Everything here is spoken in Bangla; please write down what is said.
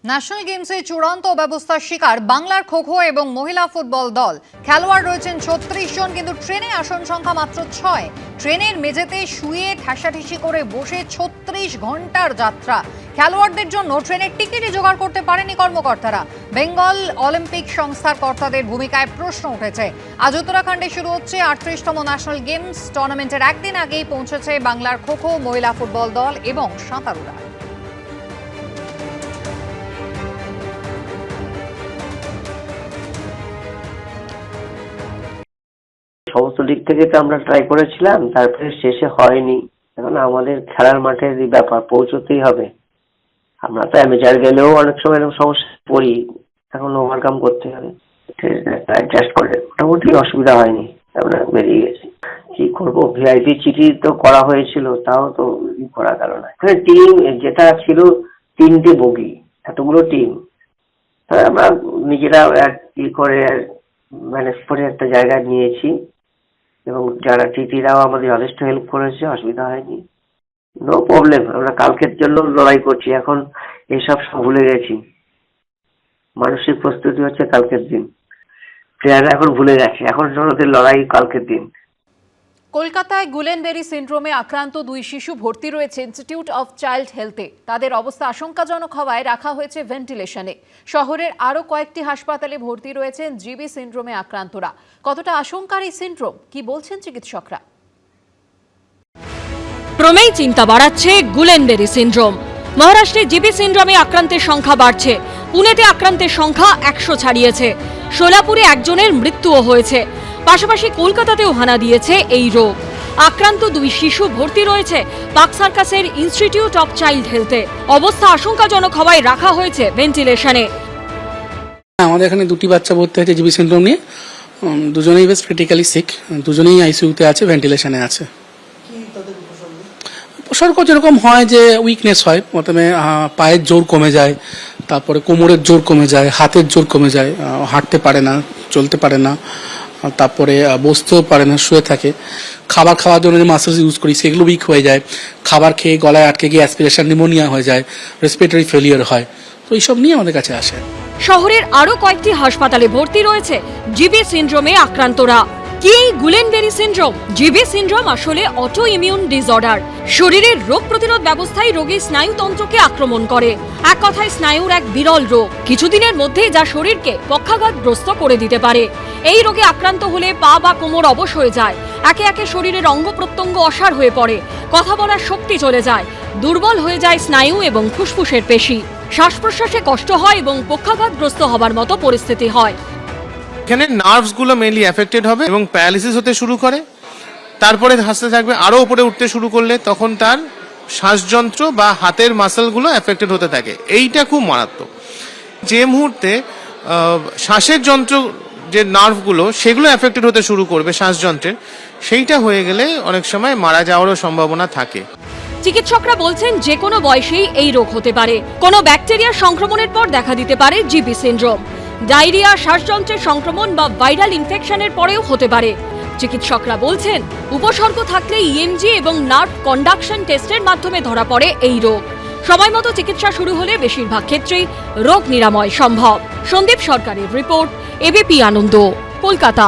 ন্যাশনাল গেমসে চূড়ান্ত ব্যবস্থার শিকার বাংলার খো-খো এবং মহিলা ফুটবল দল। খেলোয়াড় রয়েছেন ৩৬ জন, কিন্তু ট্রেনে আসন সংখ্যা মাত্র ৬। ট্রেনের মেঝেতে শুয়ে ঠেসাঠেসি করে বসে ৩৬ ঘন্টার যাত্রা। খেলোয়াড়দের জন্য ট্রেনের টিকিটই জোগাড় করতে পারেনি কর্মকর্তারা। বেঙ্গল অলিম্পিক সংস্থার কর্তাদের ভূমিকায় প্রশ্ন উঠেছে। আজ উত্তরাখণ্ডে শুরু হচ্ছে ৩৮তম ন্যাশনাল গেমস। টুর্নামেন্টের একদিন আগেই পৌঁছেছে বাংলার খো-খো, মহিলা ফুটবল দল এবং সাঁতারুরা। সমস্ত দিক থেকে তো আমরা ট্রাই করেছিলাম, তারপরে শেষে হয়নি। এখন আমাদের খেলার মাঠের ব্যাপার, পৌঁছতেই হবে। আমরা তো অ্যামেচার গেলেও অনেক সময় এরকম সমস্যা পড়ি, এখন ওভারকাম করতে হবে। অ্যাডজাস্ট করে মোটামুটি অসুবিধা হয়নি, আমরা বেরিয়ে গেছি। কি করবো, ভিআইপি চিঠি তো করা হয়েছিল, তাও তো করা গেল না। টিম যেটা ছিল 3টে বগি, এতগুলো টিম, আমরা নিজেরা কি করে ম্যানেজ করে একটা জায়গায় নিয়েছি, এবং যারা টিটিরাও আমাদের যথেষ্ট হেল্প করেছে, অসুবিধা হয়নি, নো প্রবলেম। আমরা কালকের জন্য লড়াই করছি, এখন এইসব সব ভুলে গেছি। মানসিক প্রস্তুতি হচ্ছে কালকের দিন, প্লেয়াররা এখন ভুলে গেছে, এখন ওদের লড়াই কালকের দিন। কলকাতায় গুলেনবেরি সিন্ড্রোমে আক্রান্ত 2 শিশু ভর্তি রয়েছে ইনস্টিটিউট অফ চাইল্ড হেলথে। তাদের অবস্থা আশঙ্কাজনক হওয়ায় রাখা হয়েছে ভেন্টিলেশনে। শহরের আরও কয়েকটি হাসপাতালে ভর্তি রয়েছেন জিবি সিন্ড্রোমে আক্রান্তরা। কতটা আশঙ্কার এই সিন্ড্রোম, কি বলছেন চিকিৎসকরা? ক্রমেই চিন্তা বাড়াচ্ছে গুলেনবেরি সিন্ড্রোম। মহারাষ্ট্রে জিবি সিন্ড্রোমে আক্রান্তের সংখ্যা বাড়ছে। পুনেতে আক্রান্তের সংখ্যা 100 ছাড়িয়েছে। সোলাপুরে একজনের মৃত্যুও হয়েছে। পাশাপাশি কলকাতাতেও হানা দিয়েছে এই রোগ। আক্রান্ত 2 শিশু ভর্তি রয়েছে পার্ক সার্কাসের ইনস্টিটিউট অফ চাইল্ড হেলথে। অবস্থা আশঙ্কাজনক হওয়ায় রাখা হয়েছে ভেন্টিলেশনে। আমাদের এখানে 2টি বাচ্চা ভর্তি হয়েছে জিবি সিন্ড্রোম নিয়ে। দুজনেই বেশ ক্রিটিক্যালি সিক, দুজনেই আইসিইউতে আছে, ভেন্টিলেশনে আছে। উপসর্গ যেরকম হয় যে উইকনেস হয়, প্রথমে পায়ের জোর কমে যায়, তারপরে কোমরের জোর কমে যায়, হাতের জোর কমে যায়, হাঁটতে পারে না, চলতে পারে না, তারপরে বসতেও পারে না, শুয়ে থাকে। খাবার খাওয়ার জন্য যে মাসেলস ইউজ করি সেগুলো উইক হয়ে যায়। খাবার খেয়ে গলায় আটকে গিয়ে অ্যাসপিরেশন নিউমোনিয়া হয়ে যায়, রেসপিরেটরি ফেলিয়ার হয়। তো এইসব নিয়ে আমাদের কাছে আসে। শহরের আরও কয়েকটি হাসপাতালে ভর্তি রয়েছে জিবি সিন্ড্রোমে আক্রান্তরা। কি এই গুলেনবেরি সিন্ড্রোম? জিবি সিন্ড্রোম আসলে অটো ইমিউন ডিসঅর্ডার। শরীরের রোগ প্রতিরোধ ব্যবস্থায় রোগীর স্নায়ুতন্ত্রকে আক্রমণ করে। এক কথায় স্নায়ুর এক বিরল রোগ, কিছুদিনের মধ্যেই যা শরীরকে পক্ষাঘাতগ্রস্ত করে দিতে পারে। এই রোগে আক্রান্ত হলে পা বা কোমর অবশ হয়ে যায়। একে একে শরীরের অঙ্গ প্রত্যঙ্গ অসাড় হয়ে পড়ে, কথা বলার শক্তি চলে যায়, দুর্বল হয়ে যায় স্নায়ু এবং ফুসফুসের পেশি। শ্বাস প্রশ্বাসে কষ্ট হয় এবং পক্ষাঘাতগ্রস্ত হবার মতো পরিস্থিতি হয়। এখানে নার্ভস গুলো মেইনলি এফেক্টেড হবে এবং প্যারালিসিস হতে শুরু করে। তারপরে হাসতে থাকবে, আরো উপরে উঠতে শুরু করলে তখন তার শ্বাসযন্ত্র বা হাতের মাসেল গুলো এফেক্টেড হতে থাকে। এইটা খুব মারাত্মক। যে মুহূর্তে শ্বাসের যন্ত্র, যে নার্ভগুলো সেগুলো এফেক্টেড হতে শুরু করবে শ্বাসযন্ত্রের, সেইটা হয়ে গেলে অনেক সময় মারা যাওয়ারও সম্ভাবনা থাকে। চিকিৎসকরা বলছেন যে কোনো বয়সেই এই রোগ হতে পারে। কোনো ব্যাকটেরিয়ার সংক্রমণের পর দেখা দিতে পারে জিবি সিন্ড্রোম। ডায়রিয়া, শ্বাসযন্ত্রের সংক্রমণ বা ভাইরাল ইনফেকশনের পরেও হতে পারে। চিকিৎসকরা বলছেন উপসর্গ থাকলে ইএমজি এবং নার্ভ কন্ডাকশন টেস্টের মাধ্যমে ধরা পড়ে এই রোগ। সময়মতো চিকিৎসা শুরু হলে বেশিরভাগ ক্ষেত্রেই রোগ নিরাময় সম্ভব। সন্দীপ সরকারের রিপোর্ট, এবিপি আনন্দ, কলকাতা।